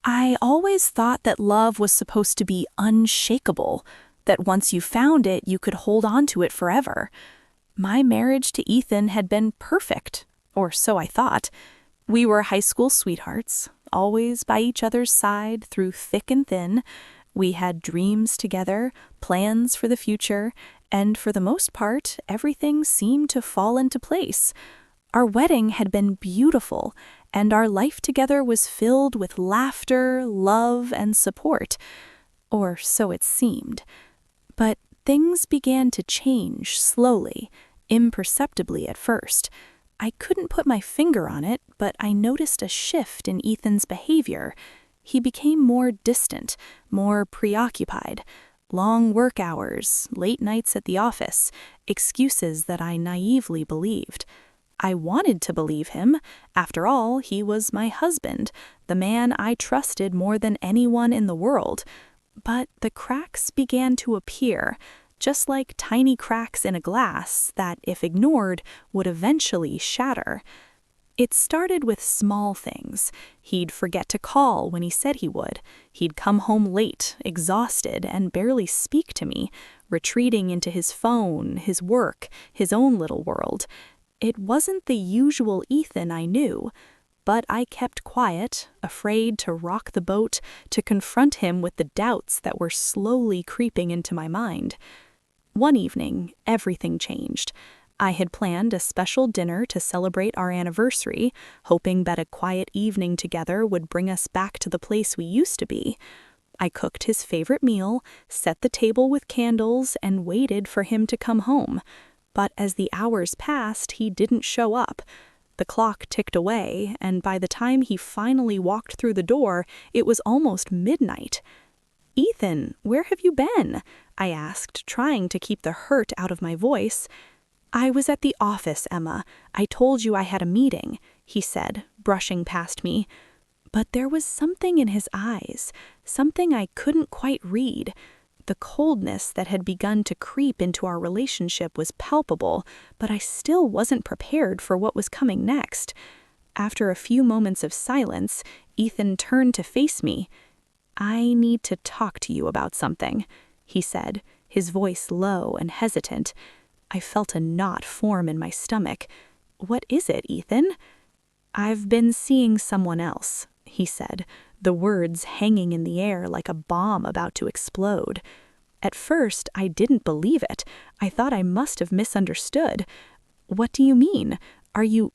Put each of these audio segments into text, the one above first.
I always thought that love was supposed to be unshakable, that once you found it, you could hold on to it forever. My marriage to Ethan had been perfect, or so I thought. We were high school sweethearts, always by each other's side through thick and thin. We had dreams together, plans for the future, and for the most part, everything seemed to fall into place. Our wedding had been beautiful, and our life together was filled with laughter, love, and support. Or so it seemed. But things began to change slowly, imperceptibly at first. I couldn't put my finger on it, but I noticed a shift in Ethan's behavior. He became more distant, more preoccupied. Long work hours, late nights at the office, excuses that I naively believed. I wanted to believe him. After all, he was my husband, the man I trusted more than anyone in the world. But the cracks began to appear, just like tiny cracks in a glass that, if ignored, would eventually shatter. It started with small things. He'd forget to call when he said he would. He'd come home late, exhausted, and barely speak to me, retreating into his phone, his work, his own little world. It wasn't the usual Ethan I knew, but I kept quiet, afraid to rock the boat, to confront him with the doubts that were slowly creeping into my mind. One evening, everything changed. I had planned a special dinner to celebrate our anniversary, hoping that a quiet evening together would bring us back to the place we used to be. I cooked his favorite meal, set the table with candles, and waited for him to come home. But as the hours passed, he didn't show up. The clock ticked away, and by the time he finally walked through the door, it was almost midnight. "Ethan, where have you been?" I asked, trying to keep the hurt out of my voice. "I was at the office, Emma. I told you I had a meeting," he said, brushing past me. But there was something in his eyes, something I couldn't quite read. The coldness that had begun to creep into our relationship was palpable, but I still wasn't prepared for what was coming next. After a few moments of silence, Ethan turned to face me. "I need to talk to you about something," he said, his voice low and hesitant. I felt a knot form in my stomach. "What is it, Ethan?" "I've been seeing someone else," he said, the words hanging in the air like a bomb about to explode. At first, I didn't believe it. I thought I must have misunderstood. "What do you mean? Are you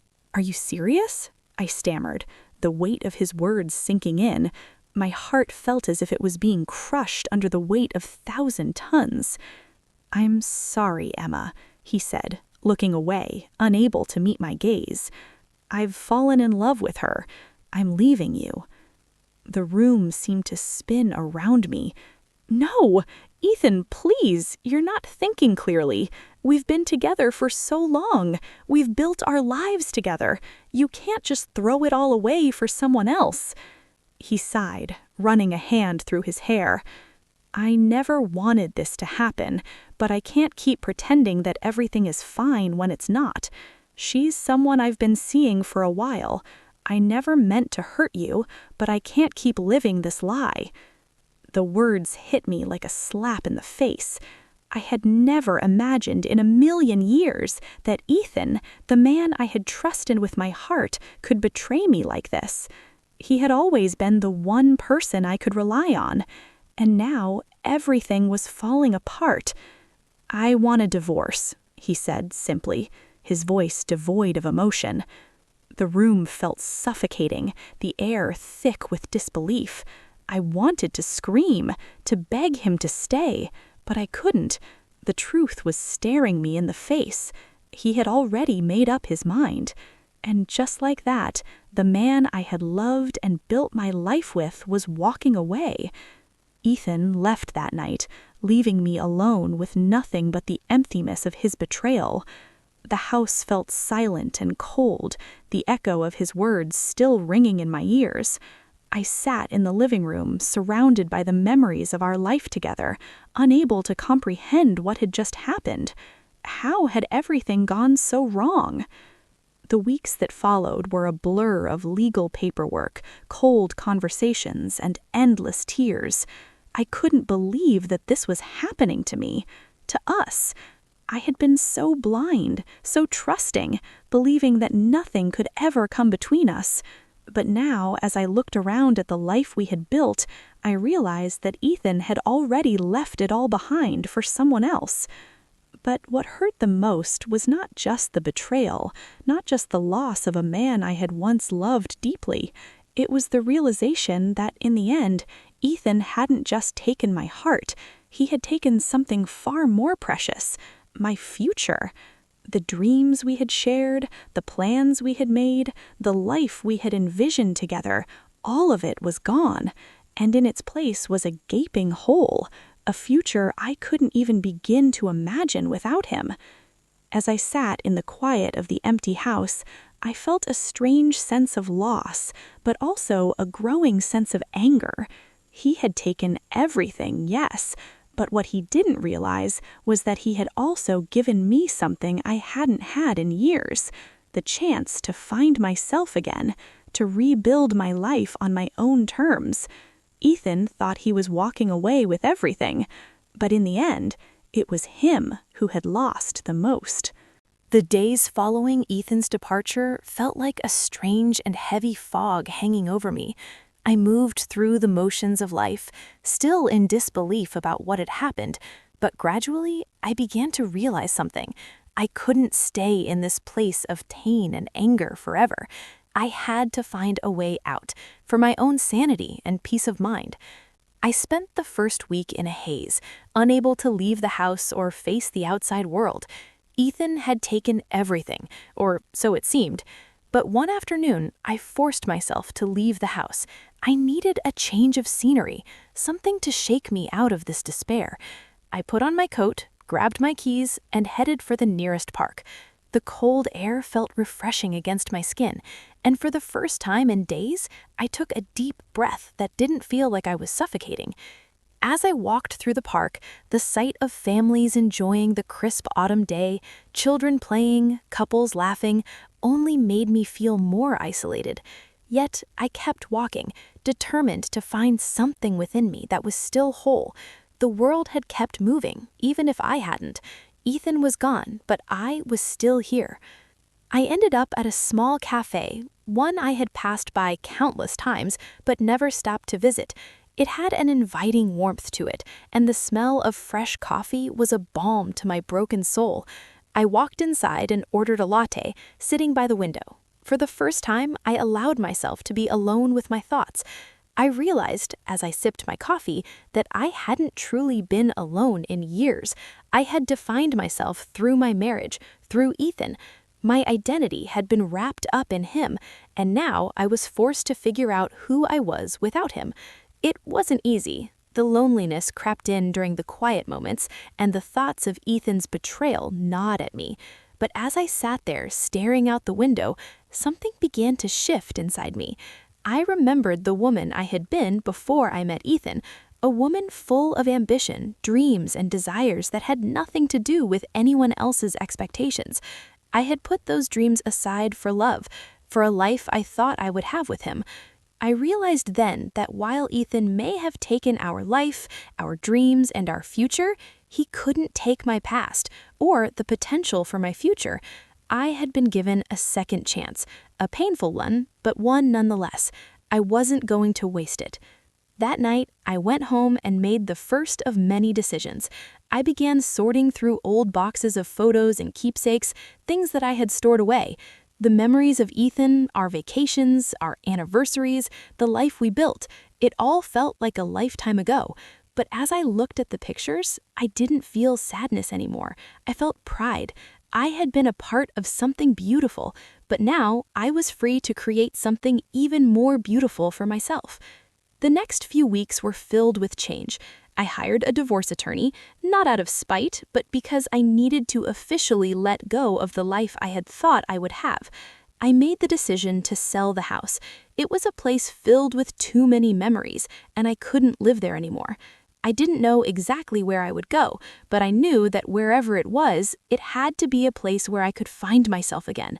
serious?" I stammered, the weight of his words sinking in. My heart felt as if it was being crushed under the weight of 1,000 tons. "I'm sorry, Emma," he said, looking away, unable to meet my gaze. "I've fallen in love with her. I'm leaving you." The room seemed to spin around me. "No! Ethan, please! You're not thinking clearly. We've been together for so long. We've built our lives together. You can't just throw it all away for someone else." He sighed, running a hand through his hair. "I never wanted this to happen, but I can't keep pretending that everything is fine when it's not. She's someone I've been seeing for a while. I never meant to hurt you, but I can't keep living this lie." The words hit me like a slap in the face. I had never imagined in a million years that Ethan, the man I had trusted with my heart, could betray me like this. He had always been the one person I could rely on, and now everything was falling apart. "I want a divorce," he said simply, his voice devoid of emotion. The room felt suffocating, the air thick with disbelief. I wanted to scream, to beg him to stay, but I couldn't. The truth was staring me in the face. He had already made up his mind. And just like that, the man I had loved and built my life with was walking away. Ethan left that night, leaving me alone with nothing but the emptiness of his betrayal. The house felt silent and cold, the echo of his words still ringing in my ears. I sat in the living room, surrounded by the memories of our life together, unable to comprehend what had just happened. How had everything gone so wrong? The weeks that followed were a blur of legal paperwork, cold conversations, and endless tears. I couldn't believe that this was happening to me, to us. I had been so blind, so trusting, believing that nothing could ever come between us. But now, as I looked around at the life we had built, I realized that Ethan had already left it all behind for someone else. But what hurt the most was not just the betrayal, not just the loss of a man I had once loved deeply. It was the realization that, in the end, Ethan hadn't just taken my heart. He had taken something far more precious, my future. The dreams we had shared, the plans we had made, the life we had envisioned together, all of it was gone. And in its place was a gaping hole, a future I couldn't even begin to imagine without him. As I sat in the quiet of the empty house, I felt a strange sense of loss, but also a growing sense of anger. He had taken everything, yes, but what he didn't realize was that he had also given me something I hadn't had in years, the chance to find myself again, to rebuild my life on my own terms. Ethan thought he was walking away with everything, but in the end, it was him who had lost the most. The days following Ethan's departure felt like a strange and heavy fog hanging over me. I moved through the motions of life, still in disbelief about what had happened, but gradually I began to realize something. I couldn't stay in this place of pain and anger forever. I had to find a way out, for my own sanity and peace of mind. I spent the first week in a haze, unable to leave the house or face the outside world. Ethan had taken everything, or so it seemed. But one afternoon, I forced myself to leave the house. I needed a change of scenery, something to shake me out of this despair. I put on my coat, grabbed my keys, and headed for the nearest park. The cold air felt refreshing against my skin, and for the first time in days, I took a deep breath that didn't feel like I was suffocating. As I walked through the park, the sight of families enjoying the crisp autumn day, children playing, couples laughing, only made me feel more isolated. Yet I kept walking, determined to find something within me that was still whole. The world had kept moving, even if I hadn't. Ethan was gone, but I was still here. I ended up at a small cafe, one I had passed by countless times, but never stopped to visit. It had an inviting warmth to it, and the smell of fresh coffee was a balm to my broken soul. I walked inside and ordered a latte, sitting by the window. For the first time, I allowed myself to be alone with my thoughts. I realized, as I sipped my coffee, that I hadn't truly been alone in years. I had defined myself through my marriage, through Ethan. My identity had been wrapped up in him, and now I was forced to figure out who I was without him. It wasn't easy. The loneliness crept in during the quiet moments, and the thoughts of Ethan's betrayal gnawed at me. But as I sat there staring out the window, something began to shift inside me. I remembered the woman I had been before I met Ethan, a woman full of ambition, dreams, and desires that had nothing to do with anyone else's expectations. I had put those dreams aside for love, for a life I thought I would have with him. I realized then that while Ethan may have taken our life, our dreams, and our future, he couldn't take my past, or the potential for my future. I had been given a second chance, a painful one, but one nonetheless. I wasn't going to waste it. That night, I went home and made the first of many decisions. I began sorting through old boxes of photos and keepsakes, things that I had stored away. The memories of Ethan, our vacations, our anniversaries, the life we built, it all felt like a lifetime ago. But as I looked at the pictures, I didn't feel sadness anymore. I felt pride. I had been a part of something beautiful, but now I was free to create something even more beautiful for myself. The next few weeks were filled with change. I hired a divorce attorney, not out of spite, but because I needed to officially let go of the life I had thought I would have. I made the decision to sell the house. It was a place filled with too many memories, and I couldn't live there anymore. I didn't know exactly where I would go, but I knew that wherever it was, it had to be a place where I could find myself again.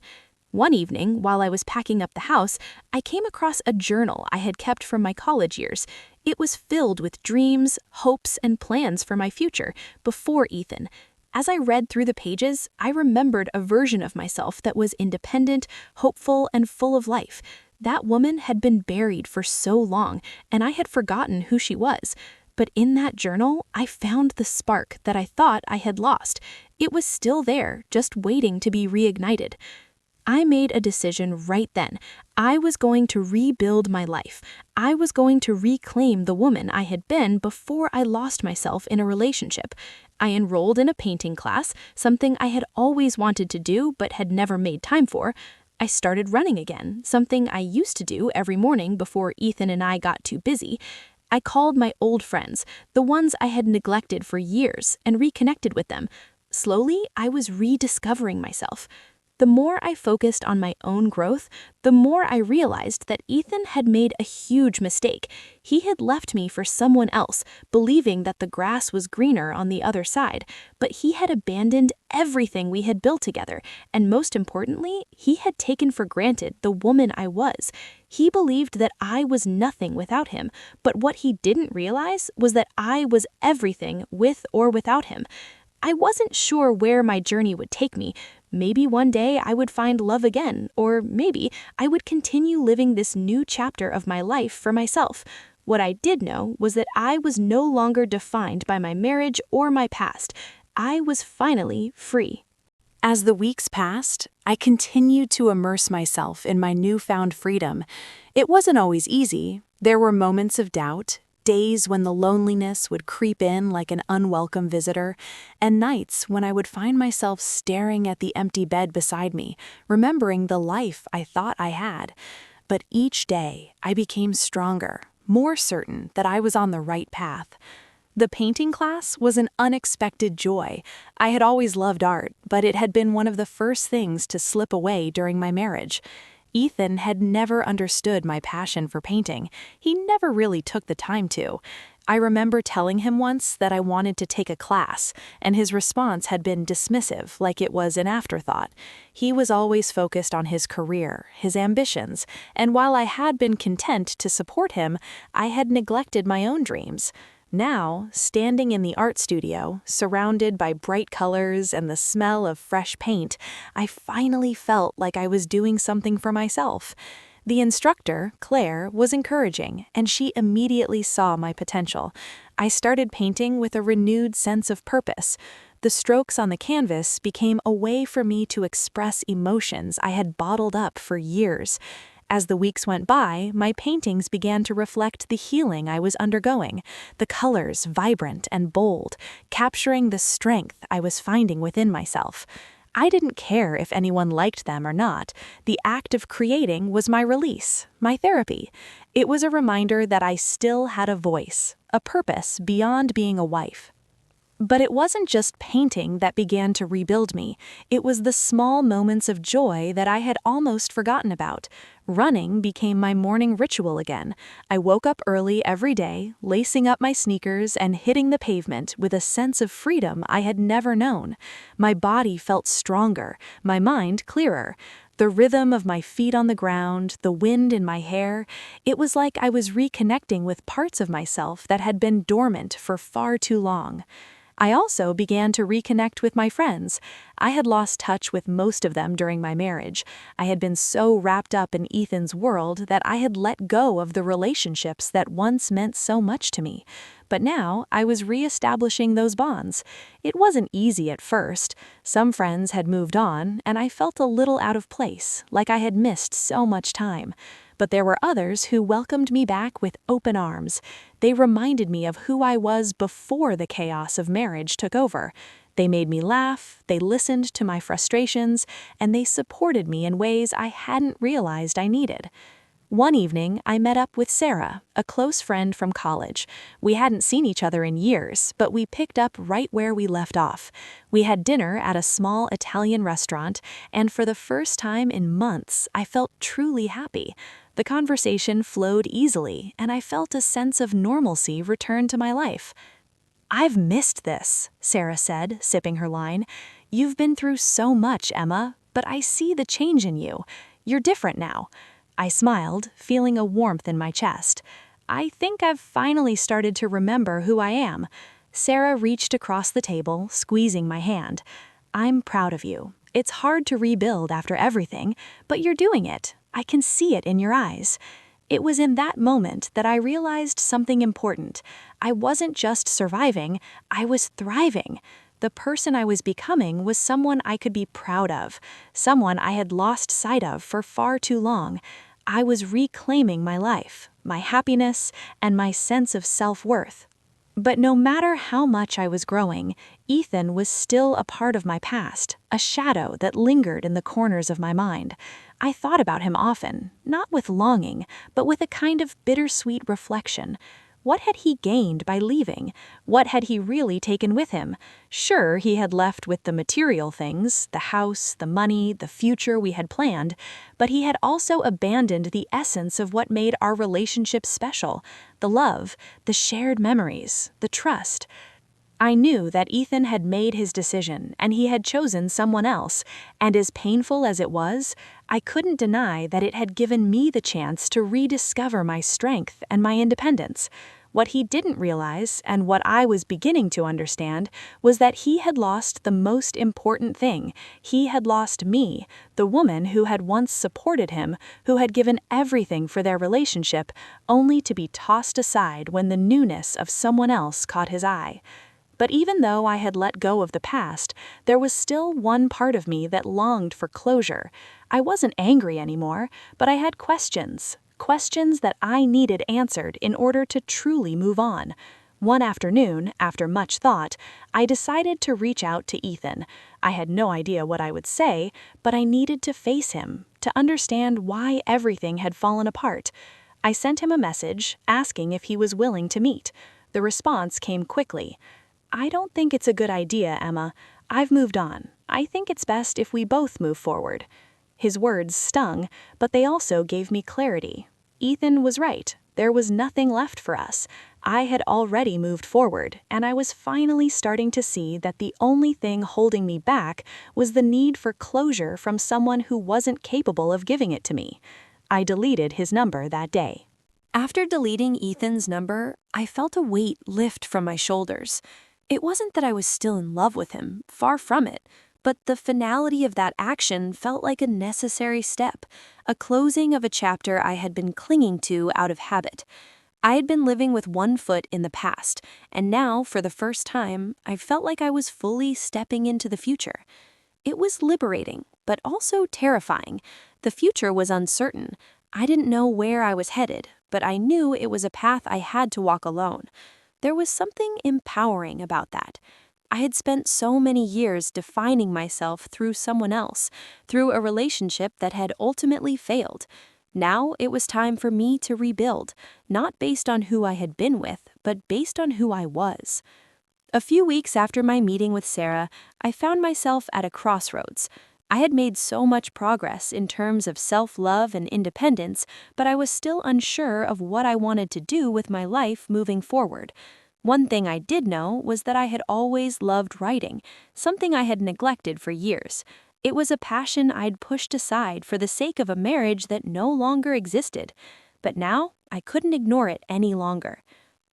One evening, while I was packing up the house, I came across a journal I had kept from my college years. It was filled with dreams, hopes, and plans for my future before Ethan. As I read through the pages, I remembered a version of myself that was independent, hopeful, and full of life. That woman had been buried for so long, and I had forgotten who she was. But in that journal, I found the spark that I thought I had lost. It was still there, just waiting to be reignited. I made a decision right then. I was going to rebuild my life. I was going to reclaim the woman I had been before I lost myself in a relationship. I enrolled in a painting class, something I had always wanted to do but had never made time for. I started running again, something I used to do every morning before Ethan and I got too busy. I called my old friends, the ones I had neglected for years, and reconnected with them. Slowly, I was rediscovering myself. The more I focused on my own growth, the more I realized that Ethan had made a huge mistake. He had left me for someone else, believing that the grass was greener on the other side, but he had abandoned everything we had built together, and most importantly, he had taken for granted the woman I was. He believed that I was nothing without him, but what he didn't realize was that I was everything with or without him. I wasn't sure where my journey would take me. Maybe one day I would find love again, or maybe I would continue living this new chapter of my life for myself. What I did know was that I was no longer defined by my marriage or my past. I was finally free. As the weeks passed, I continued to immerse myself in my newfound freedom. It wasn't always easy. There were moments of doubt, days when the loneliness would creep in like an unwelcome visitor, and nights when I would find myself staring at the empty bed beside me, remembering the life I thought I had. But each day, I became stronger, more certain that I was on the right path. The painting class was an unexpected joy. I had always loved art, but it had been one of the first things to slip away during my marriage. Ethan had never understood my passion for painting. He never really took the time to. I remember telling him once that I wanted to take a class, and his response had been dismissive, like it was an afterthought. He was always focused on his career, his ambitions, and while I had been content to support him, I had neglected my own dreams. Now, standing in the art studio, surrounded by bright colors and the smell of fresh paint, I finally felt like I was doing something for myself. The instructor, Claire, was encouraging, and she immediately saw my potential. I started painting with a renewed sense of purpose. The strokes on the canvas became a way for me to express emotions I had bottled up for years. As the weeks went by, my paintings began to reflect the healing I was undergoing, the colors vibrant and bold, capturing the strength I was finding within myself. I didn't care if anyone liked them or not. The act of creating was my release, my therapy. It was a reminder that I still had a voice, a purpose beyond being a wife. But it wasn't just painting that began to rebuild me. It was the small moments of joy that I had almost forgotten about. Running became my morning ritual again. I woke up early every day, lacing up my sneakers and hitting the pavement with a sense of freedom I had never known. My body felt stronger, my mind clearer. The rhythm of my feet on the ground, the wind in my hair, it was like I was reconnecting with parts of myself that had been dormant for far too long. I also began to reconnect with my friends. I had lost touch with most of them during my marriage. I had been so wrapped up in Ethan's world that I had let go of the relationships that once meant so much to me. But now I was reestablishing those bonds. It wasn't easy at first. Some friends had moved on, and I felt a little out of place, like I had missed so much time. But there were others who welcomed me back with open arms. They reminded me of who I was before the chaos of marriage took over. They made me laugh, they listened to my frustrations, and they supported me in ways I hadn't realized I needed. One evening, I met up with Sarah, a close friend from college. We hadn't seen each other in years, but we picked up right where we left off. We had dinner at a small Italian restaurant, and for the first time in months, I felt truly happy. The conversation flowed easily, and I felt a sense of normalcy return to my life. "I've missed this," Sarah said, sipping her wine. "You've been through so much, Emma, but I see the change in you. You're different now." I smiled, feeling a warmth in my chest. I think I've finally started to remember who I am. Sarah reached across the table, squeezing my hand. "I'm proud of you. It's hard to rebuild after everything, but you're doing it. I can see it in your eyes." It was in that moment that I realized something important. I wasn't just surviving, I was thriving. The person I was becoming was someone I could be proud of, someone I had lost sight of for far too long. I was reclaiming my life, my happiness, and my sense of self-worth. But no matter how much I was growing, Ethan was still a part of my past, a shadow that lingered in the corners of my mind. I thought about him often, not with longing, but with a kind of bittersweet reflection. What had he gained by leaving? What had he really taken with him? Sure, he had left with the material things, the house, the money, the future we had planned, but he had also abandoned the essence of what made our relationship special, the love, the shared memories, the trust. I knew that Ethan had made his decision and he had chosen someone else, and as painful as it was, I couldn't deny that it had given me the chance to rediscover my strength and my independence. What he didn't realize, and what I was beginning to understand, was that he had lost the most important thing. He had lost me, the woman who had once supported him, who had given everything for their relationship, only to be tossed aside when the newness of someone else caught his eye. But even though I had let go of the past, there was still one part of me that longed for closure. I wasn't angry anymore, but I had questions that I needed answered in order to truly move on. One afternoon, after much thought, I decided to reach out to Ethan. I had no idea what I would say, but I needed to face him, to understand why everything had fallen apart. I sent him a message, asking if he was willing to meet. The response came quickly. "I don't think it's a good idea, Emma. I've moved on. I think it's best if we both move forward." His words stung, but they also gave me clarity. Ethan was right. There was nothing left for us. I had already moved forward, and I was finally starting to see that the only thing holding me back was the need for closure from someone who wasn't capable of giving it to me. I deleted his number that day. After deleting Ethan's number, I felt a weight lift from my shoulders. It wasn't that I was still in love with him, far from it, but the finality of that action felt like a necessary step, a closing of a chapter I had been clinging to out of habit. I had been living with one foot in the past, and now, for the first time, I felt like I was fully stepping into the future. It was liberating, but also terrifying. The future was uncertain. I didn't know where I was headed, but I knew it was a path I had to walk alone. There was something empowering about that. I had spent so many years defining myself through someone else, through a relationship that had ultimately failed. Now it was time for me to rebuild, not based on who I had been with, but based on who I was. A few weeks after my meeting with Sarah, I found myself at a crossroads. I had made so much progress in terms of self-love and independence, but I was still unsure of what I wanted to do with my life moving forward. One thing I did know was that I had always loved writing, something I had neglected for years. It was a passion I'd pushed aside for the sake of a marriage that no longer existed. But now, I couldn't ignore it any longer.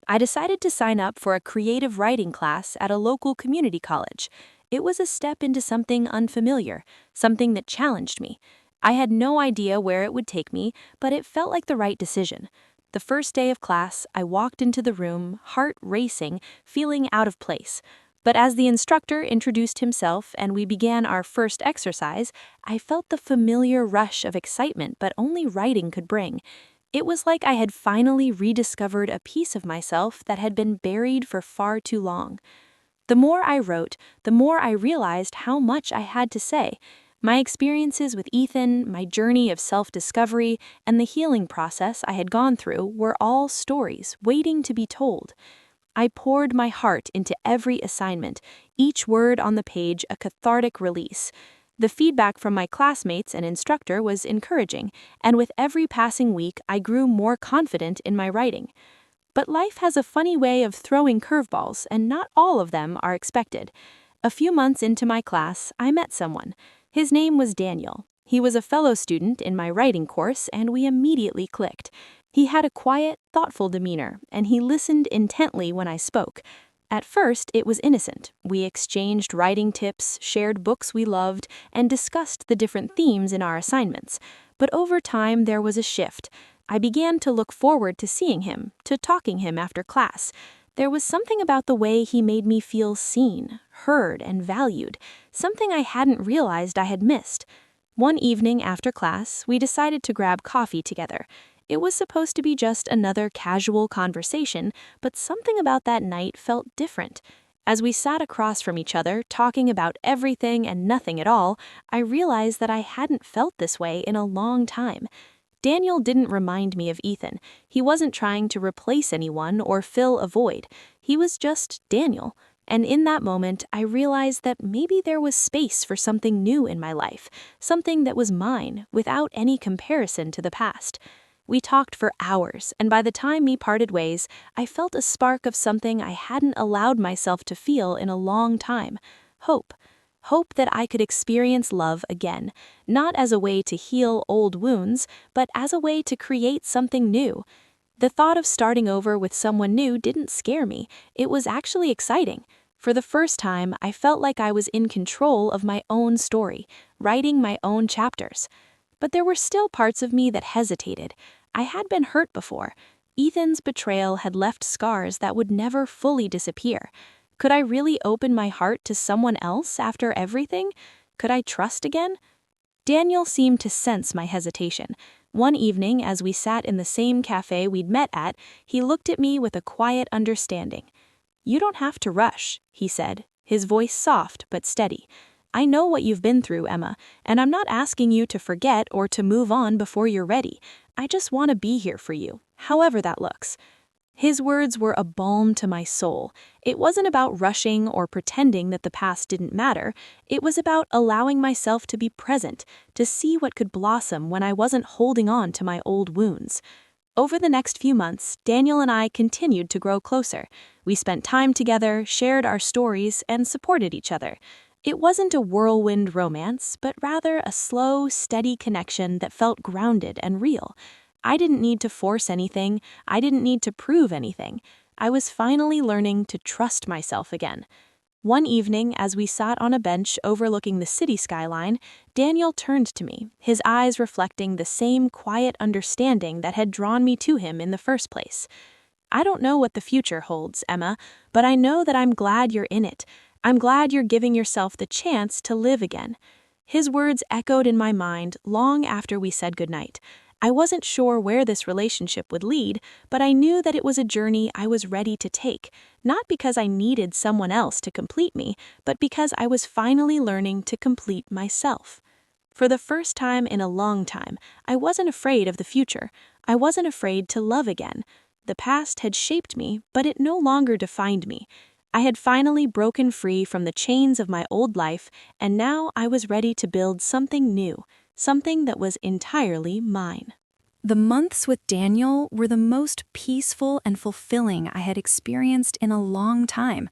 I decided to sign up for a creative writing class at a local community college. It was a step into something unfamiliar, something that challenged me. I had no idea where it would take me, but it felt like the right decision. The first day of class, I walked into the room, heart racing, feeling out of place. But as the instructor introduced himself and we began our first exercise, I felt the familiar rush of excitement but only writing could bring. It was like I had finally rediscovered a piece of myself that had been buried for far too long. The more I wrote, the more I realized how much I had to say. My experiences with Ethan, my journey of self-discovery, and the healing process I had gone through were all stories waiting to be told. I poured my heart into every assignment, each word on the page a cathartic release. The feedback from my classmates and instructor was encouraging, and with every passing week I grew more confident in my writing. But life has a funny way of throwing curveballs, and not all of them are expected. A few months into my class, I met someone. His name was Daniel. He was a fellow student in my writing course, and we immediately clicked. He had a quiet, thoughtful demeanor, and he listened intently when I spoke. At first, it was innocent. We exchanged writing tips, shared books we loved, and discussed the different themes in our assignments. But over time, there was a shift. I began to look forward to seeing him, to talking him after class. There was something about the way he made me feel seen, heard, and valued, something I hadn't realized I had missed. One evening after class, we decided to grab coffee together. It was supposed to be just another casual conversation, but something about that night felt different. As we sat across from each other, talking about everything and nothing at all, I realized that I hadn't felt this way in a long time. Daniel didn't remind me of Ethan. He wasn't trying to replace anyone or fill a void. He was just Daniel. And in that moment, I realized that maybe there was space for something new in my life, something that was mine, without any comparison to the past. We talked for hours, and by the time we parted ways, I felt a spark of something I hadn't allowed myself to feel in a long time: hope. Hope that I could experience love again, not as a way to heal old wounds, but as a way to create something new. The thought of starting over with someone new didn't scare me. It was actually exciting. For the first time, I felt like I was in control of my own story, writing my own chapters. But there were still parts of me that hesitated. I had been hurt before. Ethan's betrayal had left scars that would never fully disappear. Could I really open my heart to someone else after everything? Could I trust again? Daniel seemed to sense my hesitation. One evening, as we sat in the same cafe we'd met at, he looked at me with a quiet understanding. "You don't have to rush," he said, his voice soft but steady. "I know what you've been through, Emma, and I'm not asking you to forget or to move on before you're ready. I just want to be here for you, however that looks." His words were a balm to my soul. It wasn't about rushing or pretending that the past didn't matter. It was about allowing myself to be present, to see what could blossom when I wasn't holding on to my old wounds. Over the next few months, Daniel and I continued to grow closer. We spent time together, shared our stories, and supported each other. It wasn't a whirlwind romance, but rather a slow, steady connection that felt grounded and real. I didn't need to force anything. I didn't need to prove anything. I was finally learning to trust myself again. One evening, as we sat on a bench overlooking the city skyline, Daniel turned to me, his eyes reflecting the same quiet understanding that had drawn me to him in the first place. "I don't know what the future holds, Emma, but I know that I'm glad you're in it. I'm glad you're giving yourself the chance to live again." His words echoed in my mind long after we said goodnight. I wasn't sure where this relationship would lead, but I knew that it was a journey I was ready to take, not because I needed someone else to complete me, but because I was finally learning to complete myself. For the first time in a long time, I wasn't afraid of the future. I wasn't afraid to love again. The past had shaped me, but it no longer defined me. I had finally broken free from the chains of my old life, and now I was ready to build something new, something that was entirely mine. The months with Daniel were the most peaceful and fulfilling I had experienced in a long time.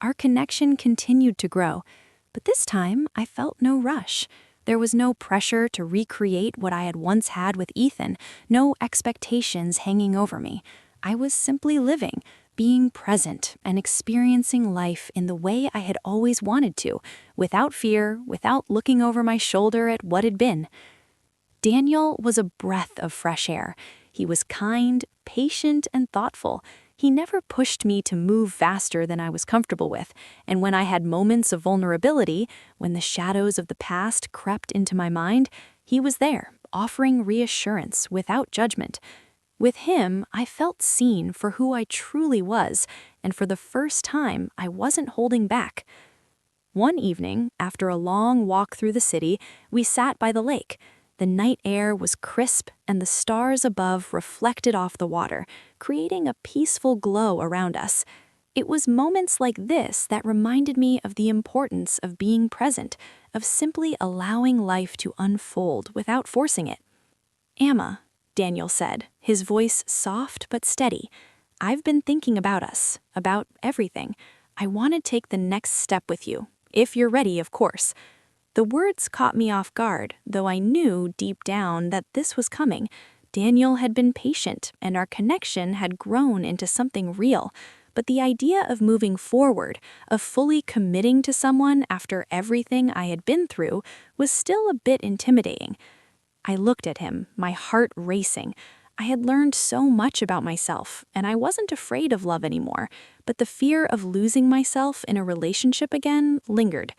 Our connection continued to grow, but this time I felt no rush. There was no pressure to recreate what I had once had with Ethan, no expectations hanging over me. I was simply living, being present, and experiencing life in the way I had always wanted to, without fear, without looking over my shoulder at what had been. Daniel was a breath of fresh air. He was kind, patient, and thoughtful. He never pushed me to move faster than I was comfortable with, and when I had moments of vulnerability, when the shadows of the past crept into my mind, he was there, offering reassurance without judgment. With him, I felt seen for who I truly was, and for the first time, I wasn't holding back. One evening, after a long walk through the city, we sat by the lake. The night air was crisp, and the stars above reflected off the water, creating a peaceful glow around us. It was moments like this that reminded me of the importance of being present, of simply allowing life to unfold without forcing it. "Emma," Daniel said, his voice soft but steady, "I've been thinking about us, about everything. I want to take the next step with you, if you're ready, of course." The words caught me off guard, though I knew deep down that this was coming. Daniel had been patient, and our connection had grown into something real. But the idea of moving forward, of fully committing to someone after everything I had been through, was still a bit intimidating. I looked at him, my heart racing. I had learned so much about myself, and I wasn't afraid of love anymore, but the fear of losing myself in a relationship again lingered.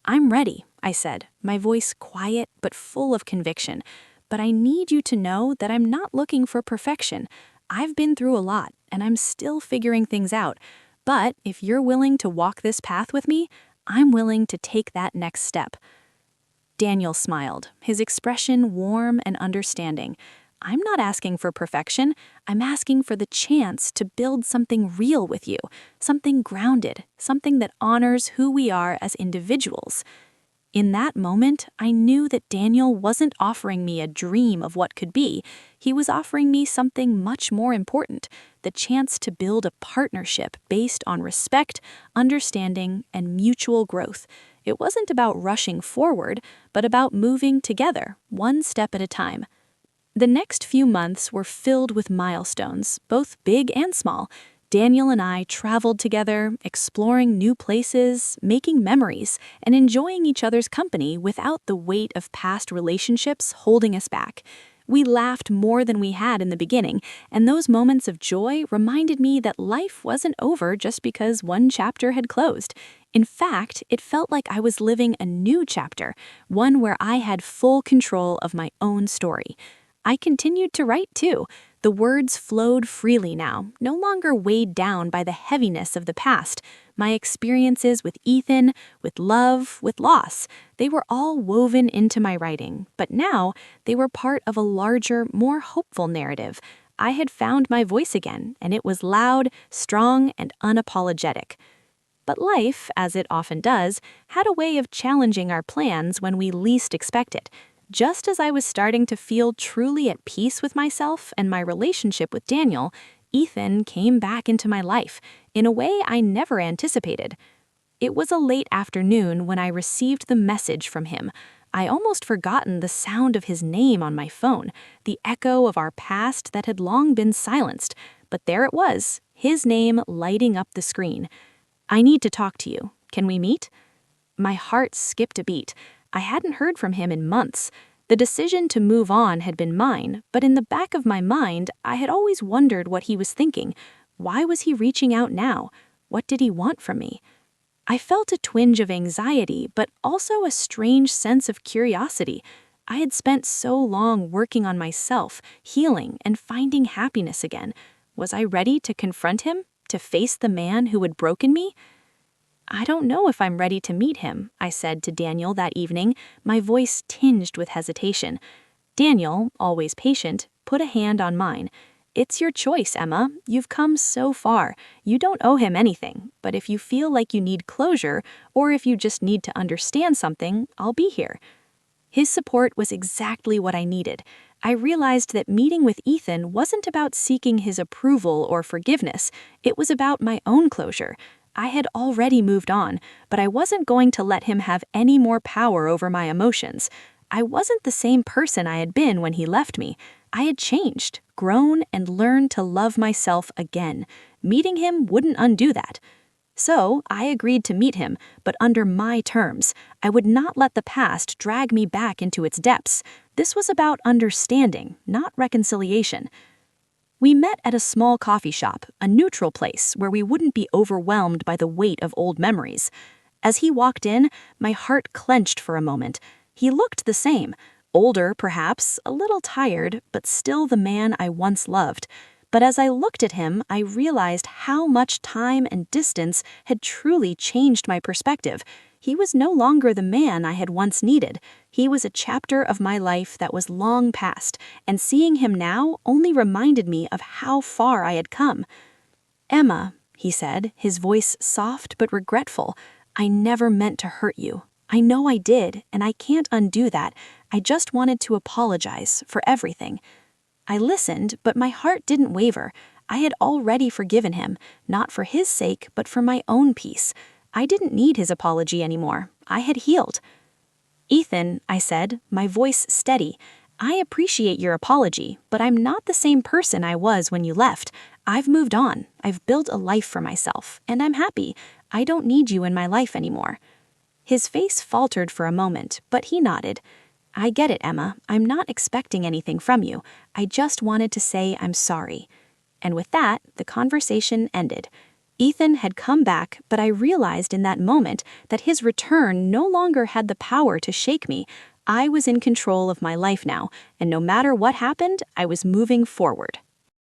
"I'm ready," I said, my voice quiet but full of conviction. "But I need you to know that I'm not looking for perfection. I've been through a lot, and I'm still figuring things out. But if you're willing to walk this path with me, I'm willing to take that next step." Daniel smiled, his expression warm and understanding. "I'm not asking for perfection. I'm asking for the chance to build something real with you, something grounded, something that honors who we are as individuals." In that moment, I knew that Daniel wasn't offering me a dream of what could be. He was offering me something much more important, the chance to build a partnership based on respect, understanding, and mutual growth. It wasn't about rushing forward, but about moving together, one step at a time. The next few months were filled with milestones, both big and small. Daniel and I traveled together, exploring new places, making memories, and enjoying each other's company without the weight of past relationships holding us back. We laughed more than we had in the beginning, and those moments of joy reminded me that life wasn't over just because one chapter had closed. In fact, it felt like I was living a new chapter, one where I had full control of my own story. I continued to write too. The words flowed freely now, no longer weighed down by the heaviness of the past. My experiences with Ethan, with love, with loss, they were all woven into my writing, but now they were part of a larger, more hopeful narrative. I had found my voice again, and it was loud, strong, and unapologetic. But life, as it often does, had a way of challenging our plans when we least expect it. Just as I was starting to feel truly at peace with myself and my relationship with Daniel, Ethan came back into my life in a way I never anticipated. It was a late afternoon when I received the message from him. I almost forgotten the sound of his name on my phone, the echo of our past that had long been silenced. But there it was, his name lighting up the screen. "I need to talk to you. Can we meet?" My heart skipped a beat. I hadn't heard from him in months. The decision to move on had been mine, but in the back of my mind, I had always wondered what he was thinking. Why was he reaching out now? What did he want from me? I felt a twinge of anxiety, but also a strange sense of curiosity. I had spent so long working on myself, healing, and finding happiness again. Was I ready to confront him, to face the man who had broken me? "I don't know if I'm ready to meet him," I said to Daniel that evening, my voice tinged with hesitation. Daniel, always patient, put a hand on mine. "It's your choice, Emma. You've come so far. You don't owe him anything, but if you feel like you need closure, or if you just need to understand something, I'll be here." His support was exactly what I needed. I realized that meeting with Ethan wasn't about seeking his approval or forgiveness. It was about my own closure. I had already moved on, but I wasn't going to let him have any more power over my emotions. I wasn't the same person I had been when he left me. I had changed, grown, and learned to love myself again. Meeting him wouldn't undo that. So I agreed to meet him, but under my terms. I would not let the past drag me back into its depths. This was about understanding, not reconciliation. We met at a small coffee shop, a neutral place where we wouldn't be overwhelmed by the weight of old memories. As he walked in, my heart clenched for a moment. He looked the same, older perhaps, a little tired, but still the man I once loved. But as I looked at him, I realized how much time and distance had truly changed my perspective. He was no longer the man I had once needed. He was a chapter of my life that was long past, and seeing him now only reminded me of how far I had come. "Emma," he said, his voice soft but regretful, "I never meant to hurt you. I know I did, and I can't undo that. I just wanted to apologize for everything." I listened, but my heart didn't waver. I had already forgiven him, not for his sake, but for my own peace. I didn't need his apology anymore. I had healed. "Ethan," I said, my voice steady, "I appreciate your apology, but I'm not the same person I was when you left. I've moved on. I've built a life for myself, and I'm happy. I don't need you in my life anymore." His face faltered for a moment, but he nodded. "I get it, Emma. I'm not expecting anything from you. I just wanted to say I'm sorry." And with that, the conversation ended. Ethan had come back, but I realized in that moment that his return no longer had the power to shake me. I was in control of my life now, and no matter what happened, I was moving forward.